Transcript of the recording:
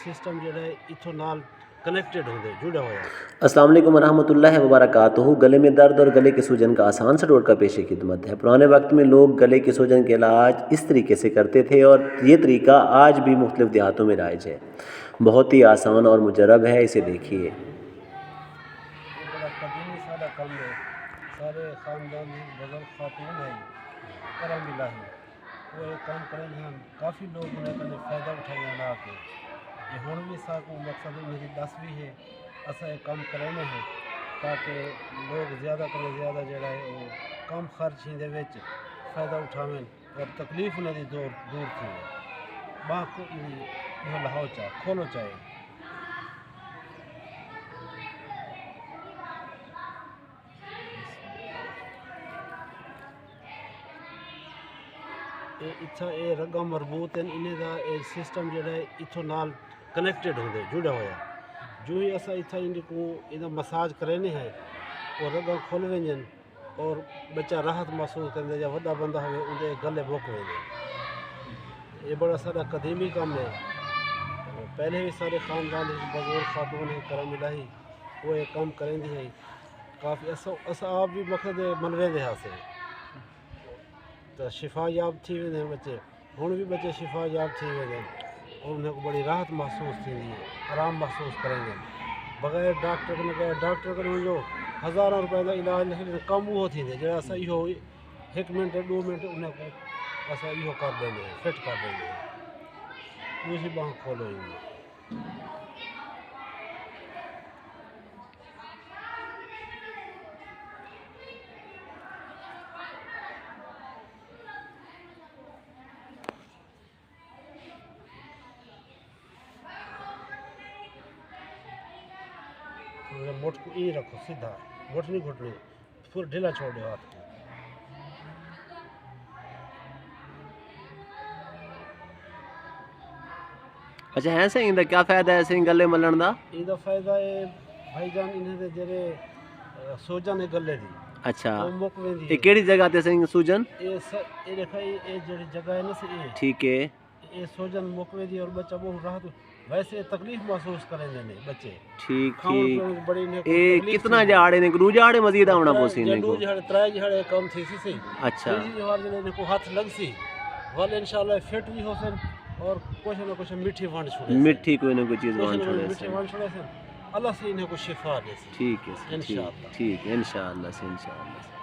System جڑا ہے اتھوں نال کنیکٹڈ ہوندے جڑا ہوا ہے۔ السلام علیکم ورحمۃ اللہ وبرکاتہ۔ گلے میں درد اور گلے کی سوجن کا آسان سا ٹوٹکا پیش خدمت ہے۔ پرانے وقت میں لوگ گلے کی سوجن کے علاج اس طریقے سے کرتے تھے اور یہ طریقہ آج بھی مختلف دیہاتوں میں رائج ہے۔ بہت ہی آسان اور مجرب ہے، اسے دیکھیے۔ بڑا قدیمی سارا کام ہے، سارے خاندان بزرگ خاتون ہیں کرم الہی وہ یہ کام کریں ہیں، کافی لوگ انہیں کنے فائدہ اٹھائیں نہ کے یہ ہن بھی ساکو مقصد میری دس بھی ہے اسا یہ کام کریں ہیں تاکہ لوگ زیادہ کرے زیادہ جڑا ہے وہ کم خرچ ہی دے وچ فائدہ اٹھاویں اور تکلیف انہیں دی دور تھی ہے باں کو یہ لہو چاہ کھولو چاہے۔ یہ رگاں مربوط ہیں، انہیں دا سسٹم جڑا ہے اتھوں نال کنیکٹڈ ہوندے جڑا ہوا ہے۔ جو ہی اسا اتھا ان کو ان مساج کرینے ہیں اور رگاں کھول ونجن اور بچہ راحت محسوس کرتے یا وڈا بندہ ہوئے اندے گلے بک ویندے۔ یہ بڑا سارا قدیمی کام ہے، پہلے بھی سارے خاندان بزرگ خاتون ہیں کرم الہی وہ یہ کام کریں دی ہیں کافی اسا آپ بھی مقصد منوے دے ہاسے تو شفا یاب تھی ویندے بچے ہن بھی بچے شفا یاب تھی ویندے اور انہیں کو بڑی راحت محسوس تھی ہے، آرام محسوس کریں گے بغیر ڈاکٹر کو ڈاکٹر کو جو ہزاروں روپے کا علاج لیکن کم وہ تھی جڑا اسا یہ 1 منٹ 2 منٹ انہیں کو اسا یہ کر دیں گے فٹ کر دیں گے دوسری باں کھولو ہی مٹھ کو یہ رکھو سیدھا مٹھ نہیں گھٹنی پھر ڈھیلا چھوڑ دو ہاتھ کو۔ اچھا ہے سہی دا کیا فائدہ ہے سہی گلے ملن دا؟ یہ فائدہ ہے بھائی جان انہیں دے جڑے سوجن ہے گلے دی اچھا وہ مک ویندی یہ کیڑی جگہ تے سہی سوجن؟ یہ دیکھا یہ جڑی جگہ ہے نا سے ٹھیک ہے یہ سوجن مک ویندی اور بچہ بہت راحت ویسے تکلیف محسوس کریں دے بچے ٹھیک کھاؤن ٹھیک پیون بڑی انہیں کو اے تکلیف کتنا جاڑے نے دو جاڑے مزید آونا پوسی نے کو؟ ترائے جھاڑے کم تھی سی اچھا تیسری بار جنہیں کو ہاتھ لگ سی ول انشاءاللہ فٹ بھی ہو سن اور کچھ نہ کچھ میٹھی وانڈ چھوڑے میٹھی کوئی نہ کوئی چیز وانڈ چھوڑے میٹھی وانڈ چھوڑے سن اللہ سے انہیں کو شفا دے سی ٹھیک ہے انشاءاللہ ٹھیک ہے انشاءاللہ سے انشاءاللہ سے